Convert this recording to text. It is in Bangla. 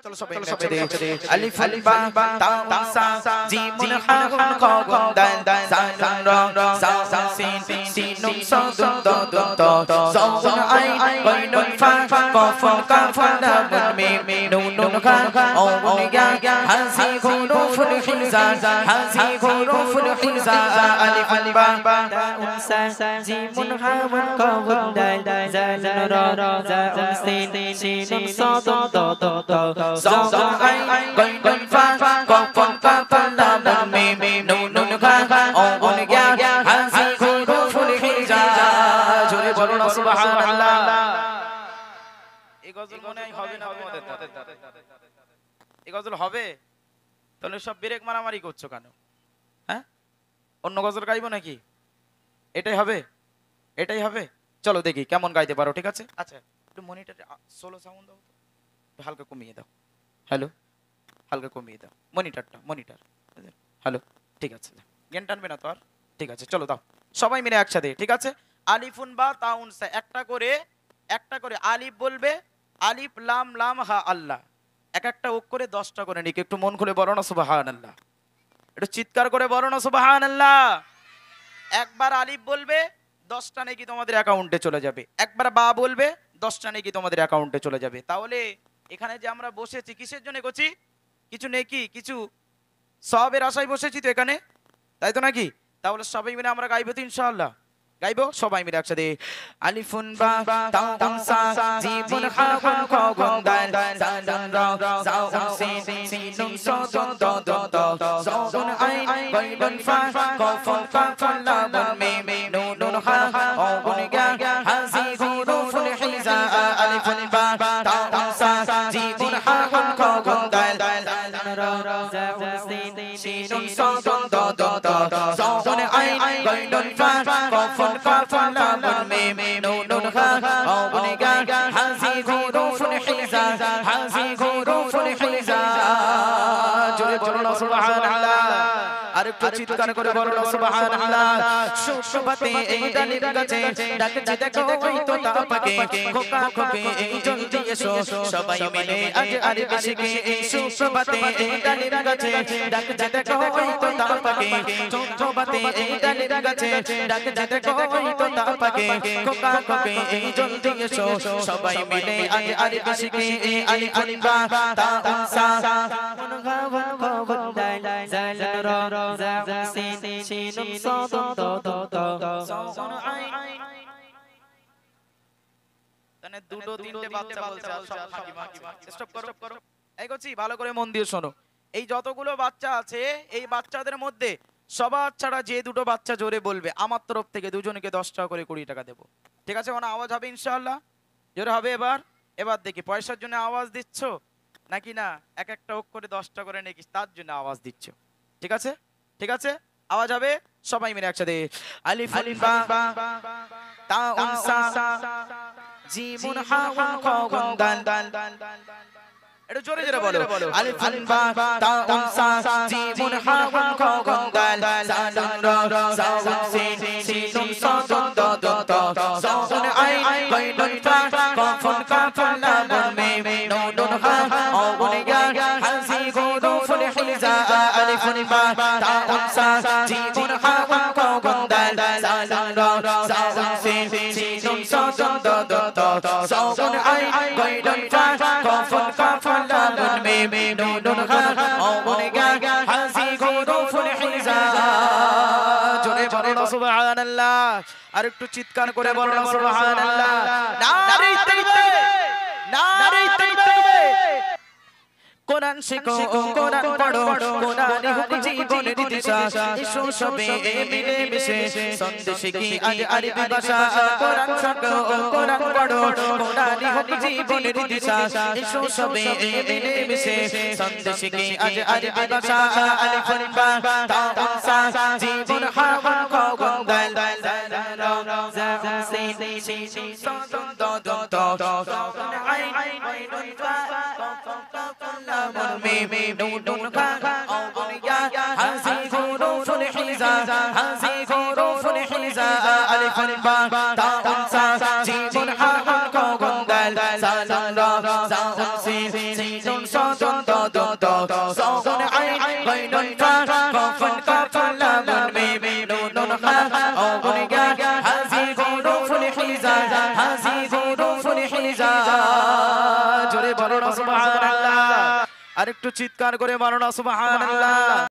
চলো সবাই একসাথে আলিফ বা তা সা জিম হা খ গ দাল সাল র সা সিন সিন নুন সা দুন দ দুন ত জ আই গাই নুন ফা কফ কাফ লাম মিম নুন নুন খা ও ইয়া হাসি খুরুফুল হিজা হাসি খুরুফুল হিজা আলিফ বা তা সা জিম হা খ গ দাল সাল র সিন সিন নুন সা দুন দ দুন ত জ আই গাই নুন ফা কফ কাফ লাম মিম নুন নুন খা ও ইয়া হাসি খুরুফুল হিজা জোরে বলুন সুবহানাল্লাহ। এই গজল মনে হবে না আমাদের এই গজল হবে? তাহলে সব ব্রেক মারামারি করছো কেন? হ্যাঁ, অন্য গজল গাইবো নাকি? এটাই হবে, এটাই হবে। চলো দেখি কেমন গাইতে পারো, ঠিক আছে? আচ্ছা, একটু মনিটরে সোলো সাউন্ড দাও, একটু হালকা কমিয়ে দাও। হ্যালো, হালকা কমিয়ে দাও মনিটরটা, মনিটর। হ্যালো, ঠিক আছে, জ্ঞান টানবে না তো আর? ঠিক আছে, চলো দাও সবাই মিলে একসাথে, ঠিক আছে? আলিফুন বা তাউন সা, একটা করে আলিফ বলবে, আলিফ লাম লাম হা আল্লাহ, এক একটা অক্ষরে 10টা করে নিক। একটু মন খুলে বলো না সুবহানাল্লাহ, একটু চিৎকার করে বলো না সুবহানাল্লাহ। একবার আলিফ বলবে 10টা নাকি তোমাদের অ্যাকাউন্টে চলে যাবে, একবার বা বলবে 10টা নাকি তোমাদের অ্যাকাউন্টে চলে যাবে। তাহলে এখানে যে আমরা বসেছি কিসের জন্য করছি? কিছু নেকি, কিছু সওয়াবের আশায় বসেছি তো এখানে, তাই তো নাকি? তাহলে সবাই মিলে আমরা গাইবো তো ইনশাআল্লাহ, গাইবো সবাই মিলে একসাথে। আলিফুন বা তাউন সা জিম হা খ গ দাল সাল র সা সিন সিন নুন সা দুন দ দুন ত জ আই গাই নুন ফা কফ কাফ লাম মিম নুন নুন হা ও ইয়া হাসি খুরুফুল হিজা আলিফুন বা তাউন সা জিম হা খ গ দাল সাল র সা সিন সিন নুন সা দুন দ দুন ত জ আই গাই নুন ফা কফ কাফ লাম মিম নুন নুন হা ও ইয়া হাসি খুরুফুল হিজা হাসি খুরুফুল হিজা। জোরে বলো না সুবহানাল্লাহ, আর একটু চিৎকার করে বলো না সুবহানাল্লাহ। সুশোভাতে এই ডালির গাছে ডাকছে দেখো ওই তো তাপাকে, খোকা খোকে এই জলদি এসো সবাই মিলে আজ আরবি শিখে। এই সুশোভাতে এই ডালির গাছে ডাকছে দেখো ওই তো তাপাকে, সুশোভাতে এই ডালির গাছে ডাকছে দেখো ওই তো তাপাকে, খোকা খোকে এই জলদি এসো সবাই মিলে আজ আরবি শিখে। এই আলিফ বা তাউন সা দুটো তিনটে বাচ্চা বলছে সব স্টপ করো। এই করছি, ভালো করে মন দিয়ে শোনো। এই যতগুলো বাচ্চা আছে এই বাচ্চাদের মধ্যে সবার ছাড়া যে দুটো বাচ্চা জোরে বলবে আমার তরফ থেকে দুজনকে 10 টাকা করে 20 টাকা দেবো, ঠিক আছে? মানে আওয়াজ হবে ইনশাআল্লাহ, জোরে হবে। এবার দেখি পয়সার জন্য আওয়াজ দিচ্ছ নাকি না এক একটা অক্ষরে 10 টাকা করে নাকি তার জন্য আওয়াজ দিচ্ছ, ঠিক আছে? ঠিক আছে, আওয়াজ হবে সবাই মিলে একসাথে। আলিফুন বা তাউন সা জিম হা খ গ দাল, একটু জোরে জোরে বলো। আলিফুন বা তাউন সা জিম হা খ গ দাল সাল র সা সিন সিন নুন সা দুন দ দুন ত জ আই গাই নুন ফা কফ কাফ লাম মিম নুন নুন হা ও ইয়া হাসি খুরুফুল হিজা আলিফুন বা তাউন সা জিম হা খ গ দাল সাল র সা সিন সিন নুন সা দুন দ দুন ত জ আই গাই নুন ফা কফ কাফ লাম মিম নুন নুন হা ও ইয়া হাসি খুরুফুল হিজা। জোরে বলো সুবহানাল্লাহ, আর একটু চিৎকার করে বলো সুবহানাল্লাহ। নারে তাকবীর, নারে তাকবীর। কোরআন শিখো কোরআন পড়ো, কোরআনই হোক জীবনের দিশা। এসো সবে মিলে মিশে সন্দেশ শিখি আজ আরবি ভাষা। কোরআন শিখো কোরআন পড়ো, কোরআনই হোক জীবনের দিশা। এসো সবে মিলে মিশে সন্দেশ শিখি আজ আরবি ভাষা। আলিফুন বা তাউন সা জিম হা খ গ দাল র সা সিন সিন সা দুন দ দুন ত আই নুন ফা মিম নুন নুন খা ও ইয়া হাসি খুরুফুল হিজা হাসি খুরুফুল হিজা। আলিফুন বা তাউন সা জিম হা খ গ দাল সাল র সা সিন সিন নুন সা ta kafan kafan lamun mim nun ha awun ya hazi huruful hiza hazi huruful hiza জোরে বলো না সুবহানাল্লাহ আরেকটু চিৎকার করে বলো না সুবহানাল্লাহ